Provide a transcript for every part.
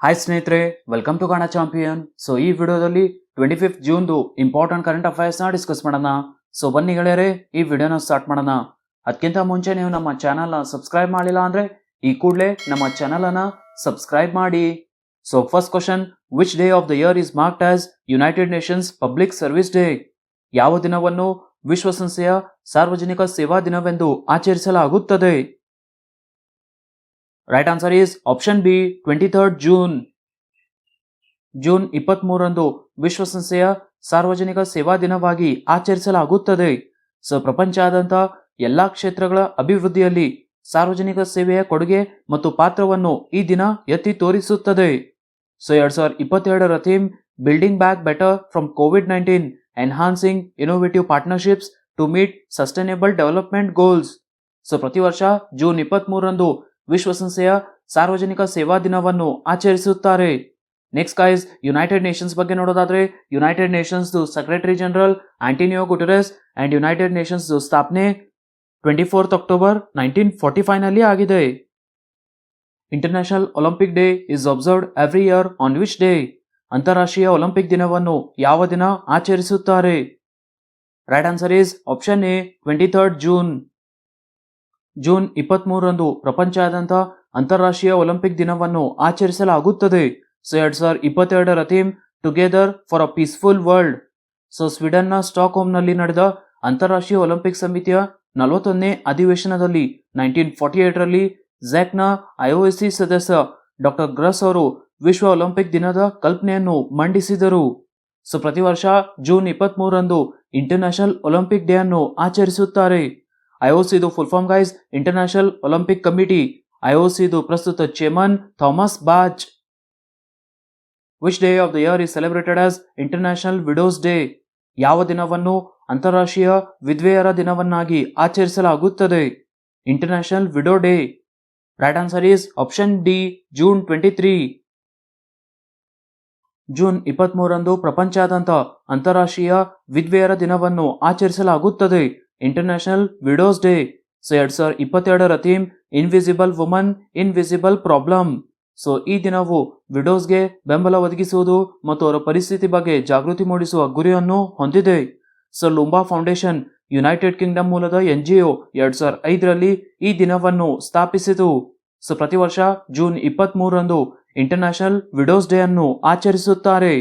Hi ಸ್ನೇಹಿತರೆ, welcome to Kannada champion. So ಈ ವಿಡಿಯೋದಲ್ಲಿ 25 ಜೂನ್ದು ಇಂಪಾರ್ಟೆಂಟ್ ಕರೆಂಟ್ ಅಫೈರ್ಸ್ನ ಡಿಸ್ಕಸ್ ಮಾಡೋಣ. ಸೊ ಬನ್ನಿ ಗೆಳೆಯರೆ, ಈ ವಿಡಿಯೋನ ಸ್ಟಾರ್ಟ್ ಮಾಡೋಣ. ಅದಕ್ಕಿಂತ ಮುಂಚೆ ನೀವು ನಮ್ಮ ಚಾನಲ್ನ ಸಬ್ಸ್ಕ್ರೈಬ್ ಮಾಡಿಲ್ಲ ಅಂದರೆ ಈ ಕೂಡಲೇ ನಮ್ಮ ಚಾನಲನ್ನು ಸಬ್ಸ್ಕ್ರೈಬ್ ಮಾಡಿ. So first question, which day of the year is marked as United Nations public service day? ಯಾವ ದಿನವನ್ನು ವಿಶ್ವಸಂಸ್ಥೆಯ ಸಾರ್ವಜನಿಕ ಸೇವಾ ದಿನವೆಂದು ಆಚರಿಸಲಾಗುತ್ತದೆ? Right answer is option B, 23rd June. June 23ರಂದು ವಿಶ್ವಸಂಸ್ಥೆಯ ಸಾರ್ವಜನಿಕ ಸೇವಾ ದಿನವಾಗಿ ಆಚರಿಸಲಾಗುತ್ತದೆ. ಸೊ ಪ್ರಪಂಚಾದ್ಯಂತ ಎಲ್ಲಾ ಕ್ಷೇತ್ರಗಳ ಅಭಿವೃದ್ಧಿಯಲ್ಲಿ ಸಾರ್ವಜನಿಕ ಸೇವೆಯ ಕೊಡುಗೆ ಮತ್ತು ಪಾತ್ರವನ್ನು ಈ ದಿನ ಎತ್ತಿ ತೋರಿಸುತ್ತದೆ. ಸೊ 2022ರ theme building back better from ಕೋವಿಡ್-19 enhancing innovative partnerships to meet sustainable development goals. So ಪ್ರತಿ ವರ್ಷ ಜೂನ್ 23ರಂದು ವಿಶ್ವಸಂಸ್ಥೆಯ ಸಾರ್ವಜನಿಕ ಸೇವಾ ದಿನವನ್ನು ಆಚರಿಸುತ್ತಾರೆ. ನೆಕ್ಸ್ಟ್ ಗೈಸ್, ಯುನೈಟೆಡ್ ನೇಷನ್ಸ್ ಬಗ್ಗೆ ನೋಡೋದಾದ್ರೆ, United Nations secretary general Antonio Guterres and United Nations ಸ್ಥಾಪನೆ 24th ಅಕ್ಟೋಬರ್ 1945 ನಲ್ಲಿ ಆಗಿದೆ. International Olympic day is observed every year on which day? ಅಂತಾರಾಷ್ಟ್ರೀಯ ಒಲಿಂಪಿಕ್ ದಿನವನ್ನು ಯಾವ ದಿನ ಆಚರಿಸುತ್ತಾರೆ? Right answer is option A, 23rd June. June 23ರಂದು ಪ್ರಪಂಚಾದ್ಯಂತ ಅಂತಾರಾಷ್ಟ್ರೀಯ ಒಲಿಂಪಿಕ್ ದಿನವನ್ನು ಆಚರಿಸಲಾಗುತ್ತದೆ. ಸೊ 2022ರ theme together for a peaceful world. So ಸ್ವೀಡನ್ನ ಸ್ಟಾಕ್ ಹೋಮ್ನಲ್ಲಿ ನಡೆದ ಅಂತಾರಾಷ್ಟ್ರೀಯ ಒಲಿಂಪಿಕ್ ಸಮಿತಿಯ 41ನೇ ಅಧಿವೇಶನದಲ್ಲಿ 1948ರಲ್ಲಿ ಝ್ಯಾಕ್ನ IOC ಸದಸ್ಯ ಡಾಕ್ಟರ್ ಗ್ರಸ್ ಅವರು ವಿಶ್ವ ಒಲಿಂಪಿಕ್ ದಿನದ ಕಲ್ಪನೆಯನ್ನು ಮಂಡಿಸಿದರು. ಸೊ ಪ್ರತಿ ವರ್ಷ ಜೂನ್ 23ರಂದು ಇಂಟರ್ನ್ಯಾಷನಲ್ ಒಲಿಂಪಿಕ್ ಡೇ ಅನ್ನು ಆಚರಿಸುತ್ತಾರೆ. IOCದು full form guys international Olympic committee. IOCದು ಪ್ರಸ್ತುತ chairman Thomas Bach. Which day of the year is celebrated as international widows day? ಯಾವ ದಿನವನ್ನು ಅಂತಾರಾಷ್ಟ್ರೀಯ ವಿಧವೆಯರ ದಿನವನ್ನಾಗಿ ಆಚರಿಸಲಾಗುತ್ತದೆ? International widow day. Right answer is option D, June 23. June 23ರಂದು ಪ್ರಪಂಚಾದ್ಯಂತ ಅಂತಾರಾಷ್ಟ್ರೀಯ ವಿಧವೆಯರ ದಿನವನ್ನು ಆಚರಿಸಲಾಗುತ್ತದೆ. International widows day. ಸೊ 2022ರ theme invisible woman invisible problem. So ಈ ದಿನವು ವಿಡೋಸ್ಗೆ ಬೆಂಬಲ ಒದಗಿಸುವುದು ಮತ್ತು ಅವರ ಪರಿಸ್ಥಿತಿ ಬಗ್ಗೆ ಜಾಗೃತಿ ಮೂಡಿಸುವ ಗುರಿಯನ್ನು ಹೊಂದಿದೆ. So Loomba foundation united kingdom ಮೂಲದ NGO 2005ರಲ್ಲಿ ಈ ದಿನವನ್ನು ಸ್ಥಾಪಿಸಿತು. ಸೊ ಪ್ರತಿ ವರ್ಷ ಜೂನ್ 23ರಂದು ಇಂಟರ್ನ್ಯಾಷನಲ್ ವಿಡೋಸ್ ಡೇ ಅನ್ನು ಆಚರಿಸುತ್ತಾರೆ.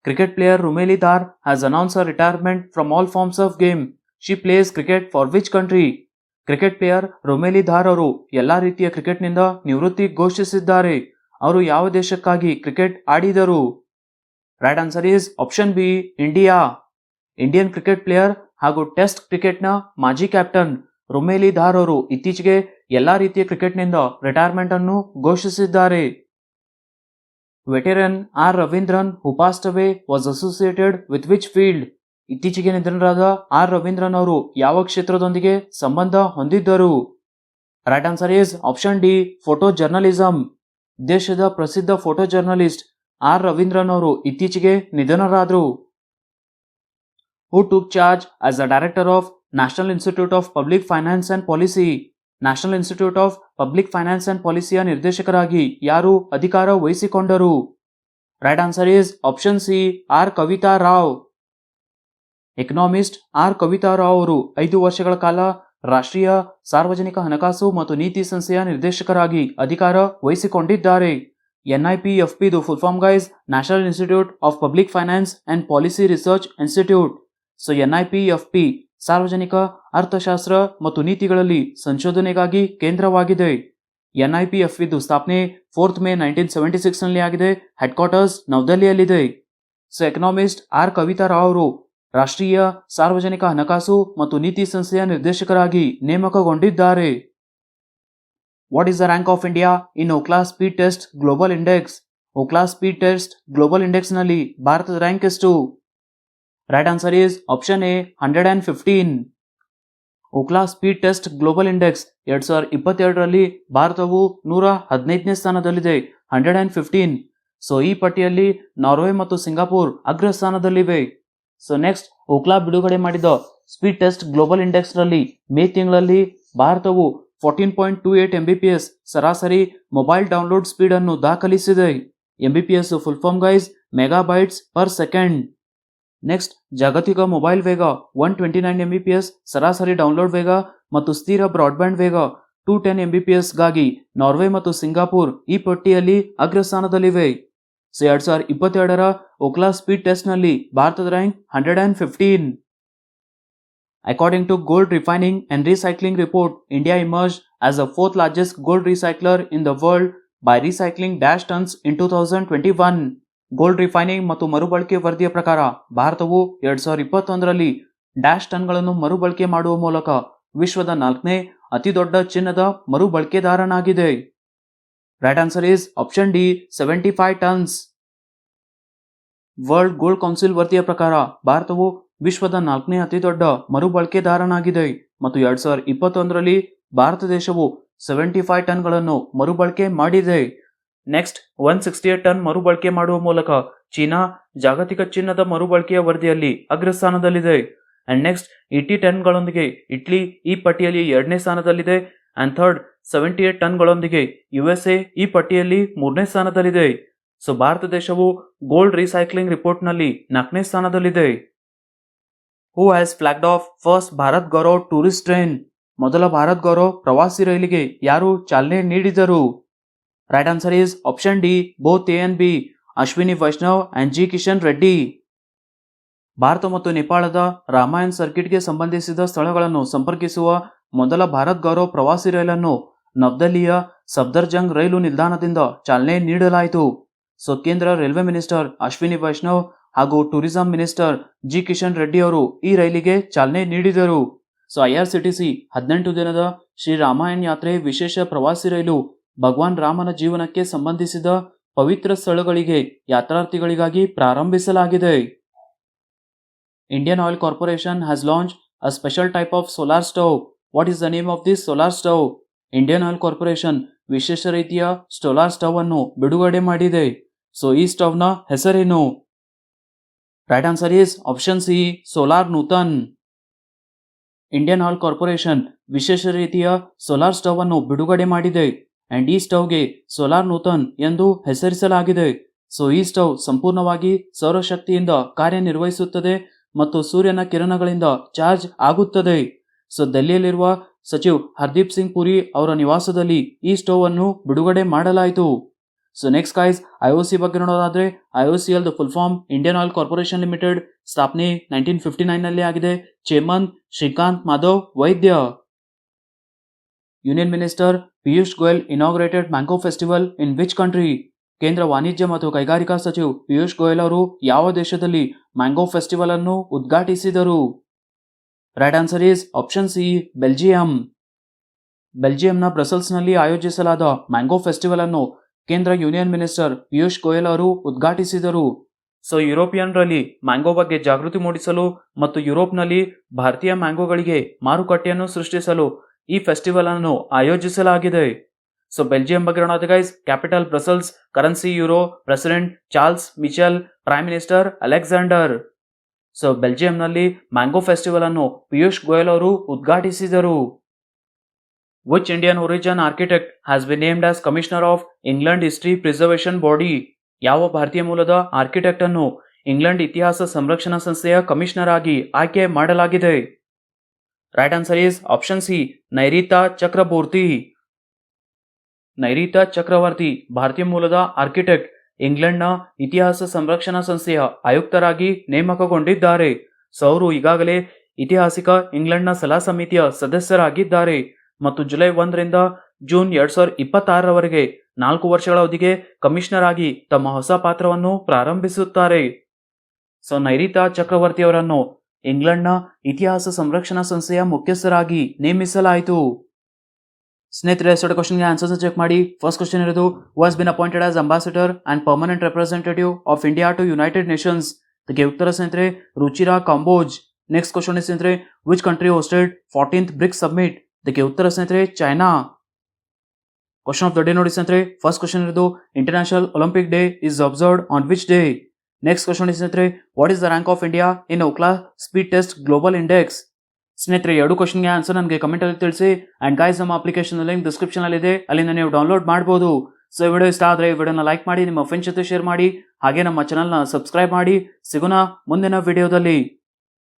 Cricket player Rumeli Dhar has announce her retirement from all forms of game. She plays cricket for which country? Cricket player Rumeli Dhar ಅವರು ಎಲ್ಲಾ ರೀತಿಯ ಕ್ರಿಕೆಟ್ನಿಂದ ನಿವೃತ್ತಿ ಘೋಷಿಸಿದ್ದಾರೆ. ಅವರು ಯಾವ ದೇಶಕ್ಕಾಗಿ ಕ್ರಿಕೆಟ್ ಆಡಿದರು? Right answer is option B, India. Indian cricket player ಹಾಗೂ ಟೆಸ್ಟ್ ಕ್ರಿಕೆಟ್ನ ಮಾಜಿ ಕ್ಯಾಪ್ಟನ್ ರುಮೇಲಿ ಧಾರ್ ಅವರು ಇತ್ತೀಚೆಗೆ ಎಲ್ಲಾ ರೀತಿಯ ಕ್ರಿಕೆಟ್ನಿಂದ ರಿಟೈರ್ಮೆಂಟ್ ಅನ್ನು ಘೋಷಿಸಿದ್ದಾರೆ. Veteran R Ravindran who passed away was associated with which field? ಇತ್ತೀಚೆಗೆ ನಿಧನರಾದ ಆರ್ ರವೀಂದ್ರನ್ ಅವರು ಯಾವ ಕ್ಷೇತ್ರದೊಂದಿಗೆ ಸಂಬಂಧ ಹೊಂದಿದ್ದರು? Right answer is option D, photo journalism. ದೇಶದ ಪ್ರಸಿದ್ಧ ಫೋಟೋ ಜರ್ನಲಿಸ್ಟ್ ಆರ್ ರವೀಂದ್ರನ್ ಅವರು ಇತ್ತೀಚೆಗೆ ನಿಧನರಾದರು. Who took charge as the director of national institute of public finance and policy? National institute of public finance and ಪಾಲಿಸಿಯ ನಿರ್ದೇಶಕರಾಗಿ ಯಾರು ಅಧಿಕಾರ ವಹಿಸಿಕೊಂಡರು? Right answer is option C, R Kavita Rao. Economist R Kavita Rao ಅವರು 5 ವರ್ಷಗಳ ಕಾಲ ರಾಷ್ಟ್ರೀಯ ಸಾರ್ವಜನಿಕ ಹಣಕಾಸು ಮತ್ತು ನೀತಿ ಸಂಸ್ಥೆಯ ನಿರ್ದೇಶಕರಾಗಿ ಅಧಿಕಾರ ವಹಿಸಿಕೊಂಡಿದ್ದಾರೆ. NIPFPದು full form guys national institute of public finance and policy research institute. So NIPFP ಸಾರ್ವಜನಿಕ ಅರ್ಥಶಾಸ್ತ್ರ ಮತ್ತು ನೀತಿಗಳಲ್ಲಿ ಸಂಶೋಧನೆಗಾಗಿ ಕೇಂದ್ರವಾಗಿದೆ. NIPFPದು ಸ್ಥಾಪನೆ 4th ಮೇ 1976 ನಲ್ಲಿ ಆಗಿದೆ. ಹೆಡ್ ಕ್ವಾರ್ಟರ್ಸ್ ನವದೆಹಲಿಯಲ್ಲಿದೆ. So economist R Kavita Rao ಅವರು ರಾಷ್ಟ್ರೀಯ ಸಾರ್ವಜನಿಕ ಹಣಕಾಸು ಮತ್ತು ನೀತಿ ಸಂಸ್ಥೆಯ ನಿರ್ದೇಶಕರಾಗಿ ನೇಮಕಗೊಂಡಿದ್ದಾರೆ. What is the rank of India in Ookla speed test global index? Ookla speed test global index ನಲ್ಲಿ ಭಾರತದ ರ್ಯಾಂಕ್ ಎಷ್ಟು? Right answer is option A, 115. Ookla speed test global index 2022ರಲ್ಲಿ ಭಾರತವು 115ನೇ ಸ್ಥಾನದಲ್ಲಿದೆ, 115. ಸೊ ಈ ಪಟ್ಟಿಯಲ್ಲಿ ನಾರ್ವೆ ಮತ್ತು ಸಿಂಗಾಪುರ್ ಅಗ್ರಸ್ಥಾನದಲ್ಲಿವೆ. ಸೊ ನೆಕ್ಸ್ಟ್, ಓಕ್ಲಾ ಬಿಡುಗಡೆ ಮಾಡಿದ ಸ್ಪೀಡ್ ಟೆಸ್ಟ್ ಗ್ಲೋಬಲ್ ಇಂಡೆಕ್ಸ್ ನಲ್ಲಿ ಮೇ ತಿಂಗಳಲ್ಲಿ ಭಾರತವು 14.28 Mbps ಸರಾಸರಿ ಮೊಬೈಲ್ ಡೌನ್ಲೋಡ್ ಸ್ಪೀಡ್ ಅನ್ನು ದಾಖಲಿಸಿದೆ. Mbps full form guys megabytes per second. Next, ಜಾಗತಿಕ ಮೊಬೈಲ್ ವೇಗ 129 Mbps ಸರಾಸರಿ ಡೌನ್ಲೋಡ್ ವೇಗ ಮತ್ತು ಸ್ಥಿರ ಬ್ರಾಡ್ಬ್ಯಾಂಡ್ ವೇಗ 210 Mbps ಗಾಗಿ ನಾರ್ವೆ ಮತ್ತು ಸಿಂಗಾಪುರ್ ಈ ಪಟ್ಟಿಯಲ್ಲಿ ಅಗ್ರಸ್ಥಾನದಲ್ಲಿವೆ. 2022ರ ಓಕ್ಲಾ ಸ್ಪೀಡ್ ಟೆಸ್ಟ್ ನಲ್ಲಿ ಭಾರತದ rank 115. According to Gold Refining and Recycling Report, India emerged as the fourth largest gold recycler in the world by recycling dash tons in 2021. Gold refining ಮತ್ತು ಮರುಬಳಕೆ ವರದಿಯ ಪ್ರಕಾರ ಭಾರತವು 2021ರಲ್ಲಿ ಡ್ಯಾಶ್ ಟನ್ಗಳನ್ನು ಮರುಬಳಕೆ ಮಾಡುವ ಮೂಲಕ ವಿಶ್ವದ 4ನೇ ಅತಿದೊಡ್ಡ ಚಿನ್ನದ ಮರುಬಳಕೆದಾರನಾಗಿದೆ. Right answer is option D 75 tons. World gold council ವರದಿಯ ಪ್ರಕಾರ ಭಾರತವು ವಿಶ್ವದ 4ನೇ ಅತಿದೊಡ್ಡ ಮರುಬಳಕೆದಾರನಾಗಿದೆ ಮತ್ತು 2021ರಲ್ಲಿ ಭಾರತ ದೇಶವು 75 ಟನ್ಗಳನ್ನು ಮರುಬಳಕೆ ಮಾಡಿದೆ. ನೆಕ್ಸ್ಟ್, 168 ಟನ್ ಮರುಬಳಕೆ ಮಾಡುವ ಮೂಲಕ ಚೀನಾ ಜಾಗತಿಕ ಚಿನ್ನದ ಮರುಬಳಕೆಯ ವರದಿಯಲ್ಲಿ ಅಗ್ರಸ್ಥಾನದಲ್ಲಿದೆ. ಅಂಡ್ ನೆಕ್ಸ್ಟ್ 80 ಟನ್ಗಳೊಂದಿಗೆ ಇಟ್ಲಿ ಈ ಪಟ್ಟಿಯಲ್ಲಿ 2ನೇ ಸ್ಥಾನದಲ್ಲಿದೆ. ಅಂಡ್ ಥರ್ಡ್ 78 ಟನ್ಗಳೊಂದಿಗೆ USA ಈ ಪಟ್ಟಿಯಲ್ಲಿ 3ನೇ ಸ್ಥಾನದಲ್ಲಿದೆ. ಸೊ ಭಾರತ ದೇಶವು ಗೋಲ್ಡ್ ರೀಸೈಕ್ಲಿಂಗ್ ರಿಪೋರ್ಟ್ನಲ್ಲಿ 4ನೇ ಸ್ಥಾನದಲ್ಲಿದೆ. Who has flagged off first Bharat Gaurav tourist train? ಮೊದಲ ಭಾರತ್ ಗೌರವ್ ಪ್ರವಾಸಿ ರೈಲಿಗೆ ಯಾರು ಚಾಲನೆ ನೀಡಿದರು? Right answer is option D both A and B, Ashwini Vaishnaw and G Kishan Reddy. Bharat ಮತ್ತು ನೇಪಾಳದ ರಾಮಾಯಣ್ ಸರ್ಕಿಟ್ಗೆ ಸಂಬಂಧಿಸಿದ ಸ್ಥಳಗಳನ್ನು ಸಂಪರ್ಕಿಸುವ ಮೊದಲ ಭಾರತ್ ಗೌರವ್ ಪ್ರವಾಸಿ ರೈಲನ್ನು ನವದೆಹಲಿಯ ಸಫ್ದರ್ಜಂಗ್ ರೈಲು ನಿಲ್ದಾಣದಿಂದ ಚಾಲನೆ ನೀಡಲಾಯಿತು. ಸೊ ಕೇಂದ್ರ ರೈಲ್ವೆ ಮಿನಿಸ್ಟರ್ ಅಶ್ವಿನಿ ವೈಷ್ಣವ್ ಹಾಗೂ tourism minister G Kishan Reddy ಅವರು ಈ ರೈಲಿಗೆ ಚಾಲನೆ ನೀಡಿದರು. ಸೊ IRCTC 18 ದಿನದ ಶ್ರೀ ರಾಮಾಯಣ್ ಯಾತ್ರೆ ವಿಶೇಷ ಪ್ರವಾಸಿ ರೈಲು ಭಗವಾನ್ ರಾಮನ ಜೀವನಕ್ಕೆ ಸಂಬಂಧಿಸಿದ ಪವಿತ್ರ ಸ್ಥಳಗಳಿಗೆ ಯಾತ್ರಾರ್ಥಿಗಳಿಗಾಗಿ ಪ್ರಾರಂಭಿಸಲಾಗಿದೆ. Indian oil corporation has launch a special type of solar stove. What is the name of this solar stove? Indian oil corporation ವಿಶೇಷ ರೀತಿಯ ಸೋಲಾರ್ ಸ್ಟವ್ ಅನ್ನು ಬಿಡುಗಡೆ ಮಾಡಿದೆ. ಸೊ ಈ ಸ್ಟವ್ ನ ಹೆಸರೇನು? Right answer is option C solar Nutan. Indian oil corporation ವಿಶೇಷ ರೀತಿಯ ಸೋಲಾರ್ ಸ್ಟವ್ ಅನ್ನು ಬಿಡುಗಡೆ ಮಾಡಿದೆ ಅಂಡ್ ಈ ಸ್ಟವ್ಗೆ ಸೋಲಾರ್ ನೂತನ್ ಎಂದು ಹೆಸರಿಸಲಾಗಿದೆ. ಸೊ ಈ ಸ್ಟವ್ ಸಂಪೂರ್ಣವಾಗಿ ಸೌರಶಕ್ತಿಯಿಂದ ಕಾರ್ಯನಿರ್ವಹಿಸುತ್ತದೆ ಮತ್ತು ಸೂರ್ಯನ ಕಿರಣಗಳಿಂದ ಚಾರ್ಜ್ ಆಗುತ್ತದೆ. ಸೊ ದೆಹಲಿಯಲ್ಲಿರುವ ಸಚಿವ್ ಹರ್ದೀಪ್ ಸಿಂಗ್ ಪುರಿ ಅವರ ನಿವಾಸದಲ್ಲಿ ಈ ಸ್ಟವ್ ಅನ್ನು ಬಿಡುಗಡೆ ಮಾಡಲಾಯಿತು. ಸೊ ನೆಕ್ಸ್ಟ್ ಗೈಸ್, IOC ಬಗ್ಗೆ ನೋಡೋದಾದ್ರೆ IOCL full form Indian oil corporation limited, ಸ್ಥಾಪನೆ 1959 ನಲ್ಲಿ ಆಗಿದೆ. Chairman Srikanth Madhav Vaidya. Union minister Piyush Goyal inaugurated mango festival in which country? ಕೇಂದ್ರ ವಾಣಿಜ್ಯ ಮತ್ತು ಕೈಗಾರಿಕಾ ಸಚಿವ್ ಪಿಯೂಷ್ ಗೋಯಲ್ ಅವರು ಯಾವ ದೇಶದಲ್ಲಿ ಮ್ಯಾಂಗೋ ಫೆಸ್ಟಿವಲ್ ಅನ್ನು ಉದ್ಘಾಟಿಸಿದರು? Right answer is option C Belgium. ಬೆಲ್ಜಿಯಂನ ಬ್ರಸೆಲ್ಸ್ನಲ್ಲಿ ಆಯೋಜಿಸಲಾದ ಮ್ಯಾಂಗೋ ಫೆಸ್ಟಿವಲ್ ಅನ್ನು ಕೇಂದ್ರ ಯೂನಿಯನ್ ಮಿನಿಸ್ಟರ್ ಪಿಯೂಷ್ ಗೋಯಲ್ ಅವರು ಉದ್ಘಾಟಿಸಿದರು. ಸೊ ಯುರೋಪಿಯನ್ರಲ್ಲಿ ಮ್ಯಾಂಗೋ ಬಗ್ಗೆ ಜಾಗೃತಿ ಮೂಡಿಸಲು ಮತ್ತು ಯುರೋಪ್ನಲ್ಲಿ ಭಾರತೀಯ ಮ್ಯಾಂಗೋಗಳಿಗೆ ಮಾರುಕಟ್ಟೆಯನ್ನು ಸೃಷ್ಟಿಸಲು ಈ ಫೆಸ್ಟಿವಲ್ ಅನ್ನು ಆಯೋಜಿಸಲಾಗಿದೆ. ಸೊ ಬೆಲ್ಜಿಯಂ ಬಗ್ಗೆ ನೋಡೋದು guys, capital Brussels, currency euro, president Charles Michel, prime minister Alexander. So ಬೆಲ್ಜಿಯಂನಲ್ಲಿ ಮ್ಯಾಂಗೋ ಫೆಸ್ಟಿವಲ್ ಅನ್ನು ಪಿಯೂಷ್ ಗೋಯಲ್ ಅವರು ಉದ್ಘಾಟಿಸಿದರು. Which Indian origin architect has been named as Commissioner of England History Preservation Body? ಯಾವ ಭಾರತೀಯ ಮೂಲದ ಆರ್ಕಿಟೆಕ್ಟ್ ಅನ್ನು ಇಂಗ್ಲೆಂಡ್ ಇತಿಹಾಸ ಸಂರಕ್ಷಣಾ ಸಂಸ್ಥೆಯ ಕಮಿಷನರ್ ಆಗಿ ಆಯ್ಕೆ ಮಾಡಲಾಗಿದೆ? Right answer is option C Nairita Chakraborty. Nairita Chakravarti ಭಾರತೀಯ ಮೂಲದ ಆರ್ಕಿಟೆಕ್ಟ್ ಇಂಗ್ಲೆಂಡ್ನ ಇತಿಹಾಸ ಸಂರಕ್ಷಣಾ ಸಂಸ್ಥೆಯ ಆಯುಕ್ತರಾಗಿ ನೇಮಕಗೊಂಡಿದ್ದಾರೆ. ಸೊ ಅವರು ಈಗಾಗಲೇ ಐತಿಹಾಸಿಕ ಇಂಗ್ಲೆಂಡ್ನ ಸಲಹಾ ಸಮಿತಿಯ ಸದಸ್ಯರಾಗಿದ್ದಾರೆ ಮತ್ತು ಜುಲೈ 1ರಿಂದ ಜೂನ್ 2026ರವರೆಗೆ 4 ವರ್ಷಗಳ ಅವಧಿಗೆ ಕಮಿಷನರ್ ಆಗಿ ತಮ್ಮ ಹೊಸ ಪಾತ್ರವನ್ನು ಪ್ರಾರಂಭಿಸುತ್ತಾರೆ. ಸೊ ನೈರಿತಾ ಚಕ್ರವರ್ತಿಯವರನ್ನು ಇಂಗ್ಲೆಂಡ್ನ ಇತಿಹಾಸ ಸಂರಕ್ಷಣಾ ಸಂಸ್ಥೆಯ ಮುಖ್ಯಸ್ಥರಾಗಿ ನೇಮಿಸಲಾಯಿತು. ಸ್ನೇಹಿತರೆ, ಎರಡು ಕ್ವಶನ್ಗೆ ಆನ್ಸರ್ಸ್ ಚೆಕ್ ಮಾಡಿ. ಫಸ್ಟ್ ಕ್ವಶನ್ ಇರೋದು, was been appointed as ambassador and permanent representative of India to United Nations? ಇದಕ್ಕೆ ಉತ್ತರ ಸ್ನೇಹಿತರೆ Ruchira Kamboj. Next question is ಸ್ನೇಹಿತರೆ, which country hosted 14th BRICS summit? ಇದಕ್ಕೆ ಉತ್ತರ ಸ್ನೇಹಿತರೆ China. Question of the day ನೋಡಿ ಸ್ನೇಹಿತರೆ, ಫಸ್ಟ್ ಕ್ವಶನ್ ಇರೋದು, international Olympic day is observed on which day? Next question is ಸ್ನೇಹಿತರೆ, what is the rank of India in Ookla speed test global index? ಸ್ನೇಹಿತರೆ, 2 ಕ್ವಶನ್ಗೆ answer ನನಗೆ comment ಅಲ್ಲಿ ತಿಳಿಸಿ. And guys, ನಮ್ಮ ಅಪ್ಲಿಕೇಶನ್ ಲಿಂಕ್ ಡಿಸ್ಕ್ರಿಪ್ಷನ್ ಅಲ್ಲಿ ಇದೆ, ಅಲ್ಲಿಂದ ನೀವು ಡೌನ್ಲೋಡ್ ಮಾಡಬಹುದು. ಸೊ ಈ ವಿಡಿಯೋ ಇಷ್ಟ ಆದರೆ ಈ ವಿಡಿಯೋನ ಲೈಕ್ ಮಾಡಿ, ನಿಮ್ಮ ಫ್ರೆಂಡ್ಸ್ ಜೊತೆ ಶೇರ್ ಮಾಡಿ, ಹಾಗೆ ನಮ್ಮ ಚಾನಲ್ನ ಸಬ್ಸ್ಕ್ರೈಬ್ ಮಾಡಿ. ಸಿಗೋಣ ಮುಂದಿನ ವಿಡಿಯೋದಲ್ಲಿ.